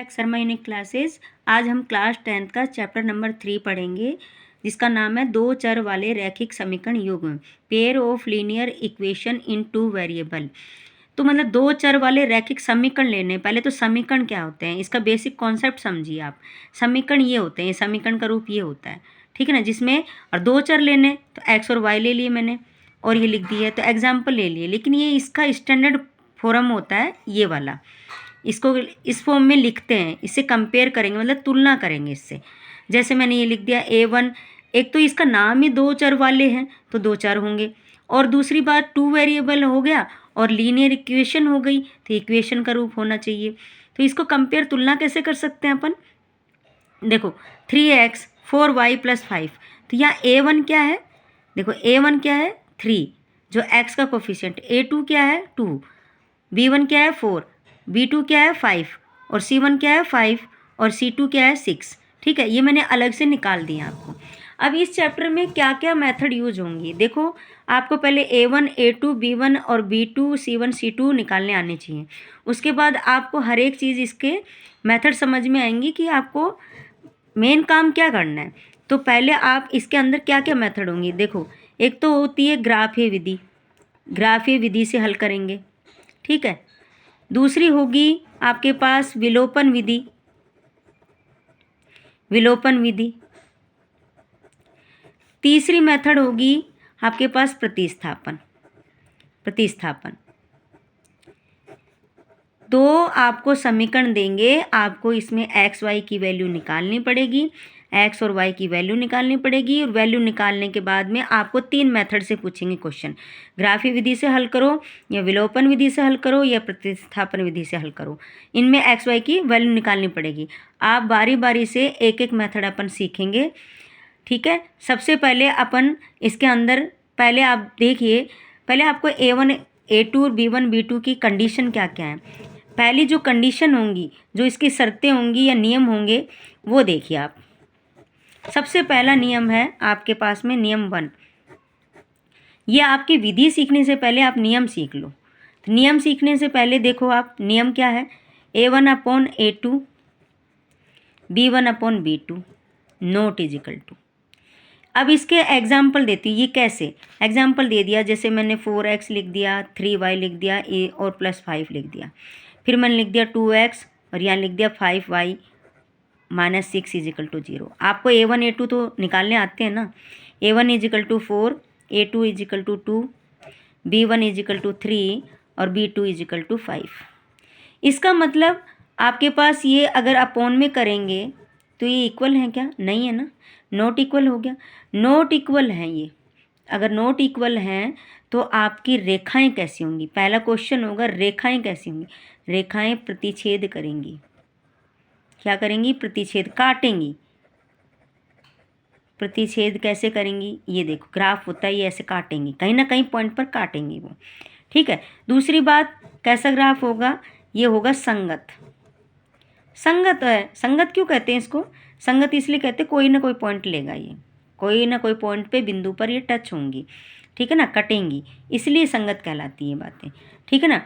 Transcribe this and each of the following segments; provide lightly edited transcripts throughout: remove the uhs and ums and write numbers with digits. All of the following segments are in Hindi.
Sharma unique classes. आज हम क्लास 10th का चैप्टर नंबर 3 पढ़ेंगे, जिसका नाम है दो चर वाले रैखिक समीकरण युग्म, pair of linear equation in two variable. तो मतलब दो चर वाले रैखिक समीकरण लेने। पहले तो समीकरण क्या होते हैं, इसका बेसिक कॉन्सेप्ट समझिए आप। समीकरण ये होते हैं, समीकरण का रूप ये होता है, ठीक है ना, जिसमें और दो चर लेने तो एक्स और वाई ले लिए मैंने और ये लिख दिया, तो एग्जाम्पल ले लिए। लेकिन ये इसका स्टैंडर्ड फॉर्म होता है ये वाला, इसको इस फॉर्म में लिखते हैं, इससे कंपेयर करेंगे, मतलब तुलना करेंगे इससे। जैसे मैंने ये लिख दिया A1, एक तो इसका नाम ही दो चर वाले हैं तो दो चर होंगे, और दूसरी बात टू वेरिएबल हो गया और लीनियर इक्वेशन हो गई तो इक्वेशन का रूप होना चाहिए। तो इसको कंपेयर तुलना कैसे कर सकते हैं अपन, देखो 3x 4y + 5, तो यहाँ A1 क्या है, देखो A1 क्या है 3, जो x का कोफिशिएंट, A2 क्या है 2, B1 क्या है 4, B2 क्या है 5 और C1 क्या है 5 और C2 क्या है 6। ठीक है, ये मैंने अलग से निकाल दिया आपको। अब इस चैप्टर में क्या क्या मेथड यूज होंगी, देखो आपको पहले A1 A2 B1 और B2 C1 C2 निकालने आने चाहिए। उसके बाद आपको हर एक चीज़ इसके मेथड समझ में आएंगी कि आपको मेन काम क्या करना है। तो पहले आप इसके अंदर क्या क्या मेथड होंगी, देखो एक तो होती है ग्राफीय विधि, ग्राफीय विधि से हल करेंगे, ठीक है। दूसरी होगी आपके पास विलोपन विधि, विलोपन विधि। तीसरी मेथड होगी आपके पास प्रतिस्थापन, प्रतिस्थापन। दो आपको समीकरण देंगे, आपको इसमें एक्स वाई की वैल्यू निकालनी पड़ेगी, एक्स और वाई की वैल्यू निकालनी पड़ेगी, और वैल्यू निकालने के बाद में आपको तीन मेथड से पूछेंगे क्वेश्चन, ग्राफीय विधि से हल करो या विलोपन विधि से हल करो या प्रतिस्थापन विधि से हल करो। इनमें एक्स वाई की वैल्यू निकालनी पड़ेगी। आप बारी बारी से एक एक मेथड अपन सीखेंगे, ठीक है। सबसे पहले अपन इसके अंदर, पहले आप देखिए, पहले आपको A1 A2 और B1 B2 की कंडीशन क्या क्या है। पहली जो कंडीशन होंगी, जो इसकी शर्तें होंगी या नियम होंगे, वो देखिए आप। सबसे पहला नियम है आपके पास में नियम 1। ये आपकी विधि सीखने से पहले आप नियम सीख लो। तो नियम सीखने से पहले देखो आप, नियम क्या है, A1/A2 B1/B2 not is equal to. अब इसके एग्जाम्पल देती हूँ, ये कैसे एग्जाम्पल दे दिया, जैसे मैंने 4x लिख दिया, 3y लिख दिया, a और +5 लिख दिया, फिर मैंने लिख दिया 2x और यहाँ लिख दिया 5y - 6 = 0। आपको A1 A2 तो निकालने आते हैं ना। A1 = 4, A2 = 2, B1 = 3 और B2 = 5। इसका मतलब आपके पास ये अगर अपॉन में करेंगे तो ये इक्वल है क्या, नहीं है ना, नॉट इक्वल हो गया। नॉट इक्वल हैं ये, अगर नॉट इक्वल हैं तो आपकी रेखाएं कैसी होंगी, पहला क्वेश्चन होगा रेखाएं कैसी होंगी। रेखाएं प्रतिच्छेद करेंगी, क्या करेंगी, प्रतिच्छेद, काटेंगी। प्रतिच्छेद कैसे करेंगी, ये देखो ग्राफ होता है, ये ऐसे काटेंगी, कहीं ना कहीं पॉइंट पर काटेंगी वो, ठीक है। दूसरी बात, कैसा ग्राफ होगा, ये होगा संगत। संगत है, संगत क्यों कहते हैं इसको, संगत इसलिए कहते हैं कोई ना कोई पॉइंट लेगा, ये कोई ना कोई पॉइंट पे बिंदु पर ये टच होंगी, ठीक है ना, कटेंगी, इसलिए संगत कहलाती है बातें, ठीक है ना।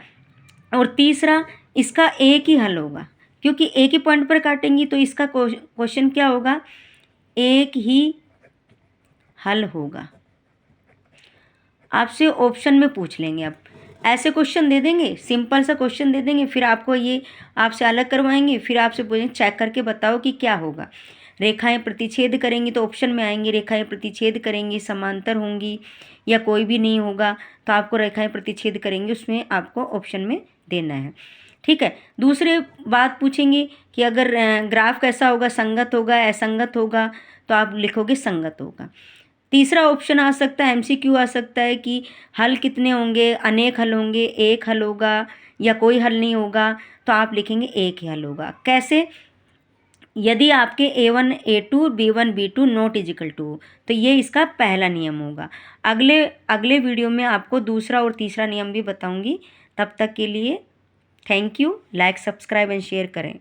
और तीसरा, इसका एक ही हल होगा, क्योंकि एक ही पॉइंट पर काटेंगी तो इसका क्वेश्चन क्या होगा, एक ही हल होगा। आपसे ऑप्शन में पूछ लेंगे, अब ऐसे क्वेश्चन दे देंगे, सिंपल सा क्वेश्चन दे देंगे, फिर आपको ये आपसे अलग करवाएंगे, फिर आपसे बोलेंगे चेक करके बताओ कि क्या होगा। रेखाएं प्रतिच्छेद करेंगी तो ऑप्शन में आएंगी, रेखाएं प्रतिच्छेद करेंगी, समांतर होंगी या कोई भी नहीं होगा, तो आपको रेखाएं प्रतिच्छेद करेंगी, उसमें आपको ऑप्शन में देना है, ठीक है। दूसरे बात पूछेंगे कि अगर ग्राफ कैसा होगा, संगत होगा असंगत होगा, तो आप लिखोगे संगत होगा। तीसरा ऑप्शन आ सकता है, MCQ आ सकता है कि हल कितने होंगे, अनेक हल होंगे, एक हल होगा या कोई हल नहीं होगा, तो आप लिखेंगे एक ही हल होगा। कैसे, यदि आपके A1 A2 B1 B2 not is equal to, तो ये इसका पहला नियम होगा। अगले वीडियो में आपको दूसरा और तीसरा नियम भी बताऊंगी। तब तक के लिए thank you, like subscribe and share करें।